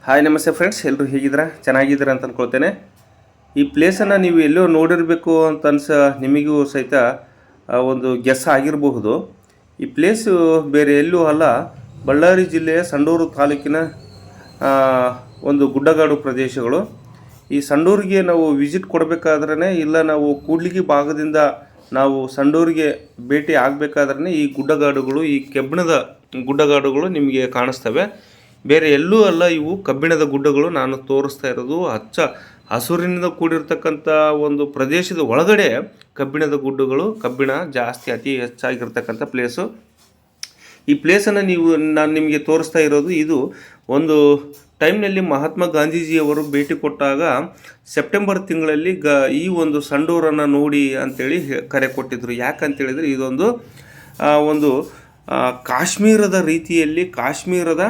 Hi ನಮಸ್ತೆ friends, ಎಲ್ಲರೂ ಹೇಗಿದ್ದೀರಾ? ಚೆನ್ನಾಗಿದ್ದೀರಾ ಅಂತ ಅಂದ್ಕೊಳ್ತೇನೆ. ಈ ಪ್ಲೇಸನ್ನು ನೀವು ಎಲ್ಲೋ ನೋಡಿರಬೇಕು ಅಂತ ನಿಮಗೂ ಸಹಿತ ಒಂದು ಗೆಸ್ ಆಗಿರಬಹುದು. ಈ ಪ್ಲೇಸು ಬೇರೆ ಎಲ್ಲೂ ಅಲ್ಲ, ಬಳ್ಳಾರಿ ಜಿಲ್ಲೆಯ ಸಂಡೂರು ತಾಲೂಕಿನ ಒಂದು ಗುಡ್ಡಗಾಡು ಪ್ರದೇಶಗಳು. ಈ ಸಂಡೂರಿಗೆ ನಾವು ವಿಸಿಟ್ ಕೊಡಬೇಕಾದ್ರೇ, ಇಲ್ಲ ನಾವು ಕೂಡ್ಲಿಗಿ ಭಾಗದಿಂದ ನಾವು ಸಂಡೂರಿಗೆ ಭೇಟಿ ಆಗಬೇಕಾದ್ರೆ ಈ ಗುಡ್ಡಗಾಡುಗಳು, ಈ ಕೆಬ್ಬಿಣದ ಗುಡ್ಡಗಾಡುಗಳು ನಿಮಗೆ ಕಾಣಿಸ್ತವೆ. ಬೇರೆ ಎಲ್ಲೂ ಅಲ್ಲ, ಇವು ಕಬ್ಬಿಣದ ಗುಡ್ಡಗಳು. ನಾನು ತೋರಿಸ್ತಾ ಇರೋದು ಹಚ್ಚ ಹಸುರಿನಿಂದ ಕೂಡಿರ್ತಕ್ಕಂಥ ಒಂದು ಪ್ರದೇಶದ ಒಳಗಡೆ ಕಬ್ಬಿಣದ ಗುಡ್ಡಗಳು, ಕಬ್ಬಿಣ ಜಾಸ್ತಿ ಅತಿ ಹೆಚ್ಚಾಗಿರ್ತಕ್ಕಂಥ ಪ್ಲೇಸು. ಈ ಪ್ಲೇಸನ್ನು ನಾನು ನಿಮಗೆ ತೋರಿಸ್ತಾ ಇರೋದು, ಇದು ಒಂದು ಟೈಮ್ನಲ್ಲಿ ಮಹಾತ್ಮ ಗಾಂಧೀಜಿಯವರು ಭೇಟಿ ಕೊಟ್ಟಾಗ ಸೆಪ್ಟೆಂಬರ್ ತಿಂಗಳಲ್ಲಿ ಈ ಒಂದು ಸಂಡೂರನ್ನು ನೋಡಿ ಅಂಥೇಳಿ ಕರೆ ಕೊಟ್ಟಿದ್ದರು. ಯಾಕಂತೇಳಿದರೆ ಇದೊಂದು ಒಂದು ಕಾಶ್ಮೀರದ ರೀತಿಯಲ್ಲಿ, ಕಾಶ್ಮೀರದ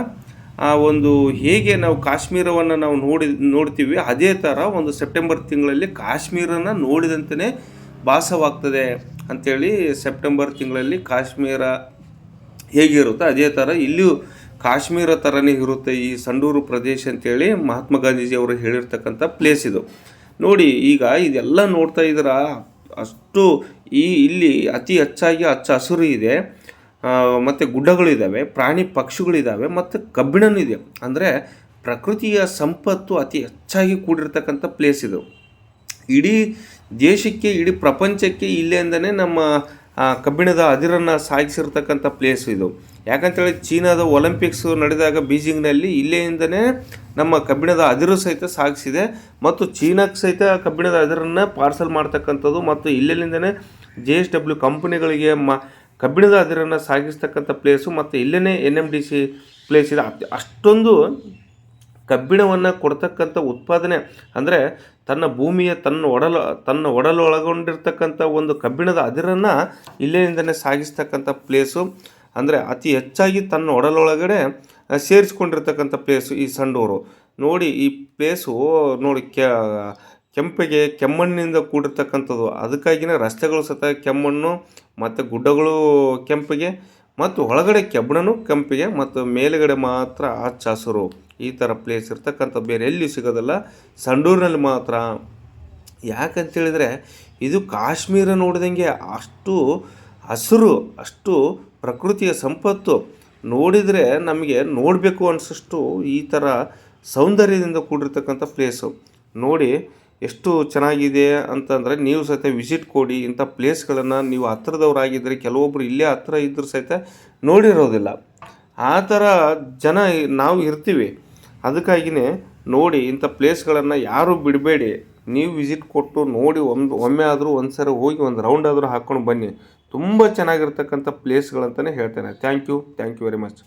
ಒಂದು ಹೇಗೆ ನಾವು ಕಾಶ್ಮೀರವನ್ನು ನಾವು ನೋಡ್ತೀವಿ, ಅದೇ ಥರ ಒಂದು ಸೆಪ್ಟೆಂಬರ್ ತಿಂಗಳಲ್ಲಿ ಕಾಶ್ಮೀರನ ನೋಡಿದಂತೆಯೇ ಭಾಸವಾಗ್ತದೆ ಅಂಥೇಳಿ. ಸೆಪ್ಟೆಂಬರ್ ತಿಂಗಳಲ್ಲಿ ಕಾಶ್ಮೀರ ಹೇಗಿರುತ್ತೋ ಅದೇ ಥರ ಇಲ್ಲಿಯೂ ಕಾಶ್ಮೀರ ಥರನೇ ಇರುತ್ತೆ ಈ ಸಂಡೂರು ಪ್ರದೇಶ ಅಂತೇಳಿ ಮಹಾತ್ಮ ಗಾಂಧೀಜಿಯವರು ಹೇಳಿರ್ತಕ್ಕಂಥ ಪ್ಲೇಸ್ ಇದು. ನೋಡಿ, ಈಗ ಇದೆಲ್ಲ ನೋಡ್ತಾ ಇದ್ದೀರ, ಅಷ್ಟು ಇಲ್ಲಿ ಅತಿ ಹೆಚ್ಚಾಗಿ ಹಚ್ಚ ಹಸಿರು ಇದೆ, ಮತ್ತು ಗುಡ್ಡಗಳಿದ್ದಾವೆ, ಪ್ರಾಣಿ ಪಕ್ಷಿಗಳಿದ್ದಾವೆ, ಮತ್ತು ಕಬ್ಬಿಣನೂ ಇದೆ. ಅಂದರೆ ಪ್ರಕೃತಿಯ ಸಂಪತ್ತು ಅತಿ ಹೆಚ್ಚಾಗಿ ಕೂಡಿರ್ತಕ್ಕಂಥ ಪ್ಲೇಸ್ ಇದು. ಇಡೀ ದೇಶಕ್ಕೆ, ಇಡೀ ಪ್ರಪಂಚಕ್ಕೆ ಇಲ್ಲಿಂದನೇ ನಮ್ಮ ಕಬ್ಬಿಣದ ಅದಿರನ್ನು ಸಾಗಿಸಿರ್ತಕ್ಕಂಥ ಪ್ಲೇಸ್ ಇದು. ಯಾಕಂತೇಳಿ ಚೀನಾದ ಒಲಿಂಪಿಕ್ಸ್ ನಡೆದಾಗ ಬೀಜಿಂಗ್ನಲ್ಲಿ ಇಲ್ಲಿಂದನೇ ನಮ್ಮ ಕಬ್ಬಿಣದ ಅದಿರು ಸಹಿತ ಸಾಗಿಸಿದೆ, ಮತ್ತು ಚೀನಾಕ್ಕೆ ಸಹಿತ ಕಬ್ಬಿಣದ ಅದಿರನ್ನು ಪಾರ್ಸಲ್ ಮಾಡ್ತಕ್ಕಂಥದ್ದು, ಮತ್ತು ಇಲ್ಲಿಂದನೇ JSW ಕಂಪನಿಗಳಿಗೆ ಕಬ್ಬಿಣದ ಅದಿರನ್ನು ಸಾಗಿಸ್ತಕ್ಕಂಥ ಪ್ಲೇಸು, ಮತ್ತು ಇಲ್ಲೇ NMDC ಪ್ಲೇಸ್ ಇದೆ. ಅಷ್ಟೊಂದು ಕಬ್ಬಿಣವನ್ನು ಕೊಡ್ತಕ್ಕಂಥ ಉತ್ಪಾದನೆ, ಅಂದರೆ ತನ್ನ ಭೂಮಿಯ ತನ್ನ ಒಡಲು ಒಳಗೊಂಡಿರ್ತಕ್ಕಂಥ ಒಂದು ಕಬ್ಬಿಣದ ಅದಿರನ್ನು ಇಲ್ಲಿಂದನೇ ಸಾಗಿಸ್ತಕ್ಕಂಥ ಪ್ಲೇಸು. ಅಂದರೆ ಅತಿ ಹೆಚ್ಚಾಗಿ ತನ್ನ ಒಡಲೊಳಗಡೆ ಸೇರಿಸ್ಕೊಂಡಿರ್ತಕ್ಕಂಥ ಪ್ಲೇಸು ಈ ಸಂಡೂರು. ನೋಡಿ, ಈ ಪ್ಲೇಸು ನೋಡಿ ಕೆಮ್ಮಣ್ಣಿನಿಂದ ಕೂಡಿರ್ತಕ್ಕಂಥದ್ದು. ಅದಕ್ಕಾಗಿಯೇ ರಸ್ತೆಗಳು ಸಹಿತ ಕೆಮ್ಮಣ್ಣು, ಮತ್ತು ಗುಡ್ಡಗಳು ಕೆಂಪಿಗೆ, ಮತ್ತು ಒಳಗಡೆ ಕೆಬ್ಬಣನೂ ಕೆಂಪಿಗೆ, ಮತ್ತು ಮೇಲುಗಡೆ ಮಾತ್ರ ಹಚ್ಚ ಹಸಿರು. ಈ ಥರ ಪ್ಲೇಸ್ ಇರ್ತಕ್ಕಂಥ ಬೇರೆ ಎಲ್ಲಿ ಸಿಗೋದಲ್ಲ, ಸಂಡೂರಿನಲ್ಲಿ ಮಾತ್ರ. ಯಾಕಂತೇಳಿದರೆ ಇದು ಕಾಶ್ಮೀರ ನೋಡಿದಂಗೆ ಅಷ್ಟು ಹಸಿರು, ಅಷ್ಟು ಪ್ರಕೃತಿಯ ಸಂಪತ್ತು. ನೋಡಿದರೆ ನಮಗೆ ನೋಡಬೇಕು ಅನಿಸಷ್ಟು ಈ ಥರ ಸೌಂದರ್ಯದಿಂದ ಕೂಡಿರ್ತಕ್ಕಂಥ ಪ್ಲೇಸು. ನೋಡಿ ಎಷ್ಟು ಚೆನ್ನಾಗಿದೆ ಅಂತಂದರೆ ನೀವು ಸಹಿತ ವಿಸಿಟ್ ಕೊಡಿ. ಇಂಥ ಪ್ಲೇಸ್ಗಳನ್ನು ನೀವು ಹತ್ತಿರದವರಾಗಿದ್ದರೆ, ಕೆಲವೊಬ್ಬರು ಇಲ್ಲೇ ಹತ್ತಿರ ಇದ್ದರೂ ಸಹಿತ ನೋಡಿರೋದಿಲ್ಲ. ಆ ಥರ ಜನ ನಾವು ಇರ್ತೀವಿ. ಅದಕ್ಕಾಗಿಯೇ ನೋಡಿ, ಇಂಥ ಪ್ಲೇಸ್ಗಳನ್ನು ಯಾರೂ ಬಿಡಬೇಡಿ. ನೀವು ವಿಸಿಟ್ ಕೊಟ್ಟು ನೋಡಿ, ಒಮ್ಮೆ ಆದರೂ ಒಂದು ಸರಿ ಹೋಗಿ ಒಂದು ರೌಂಡ್ ಆದರೂ ಹಾಕ್ಕೊಂಡು ಬನ್ನಿ. ತುಂಬ ಚೆನ್ನಾಗಿರ್ತಕ್ಕಂಥ ಪ್ಲೇಸ್ಗಳಂತಲೇ ಹೇಳ್ತೇನೆ. Thank you very much.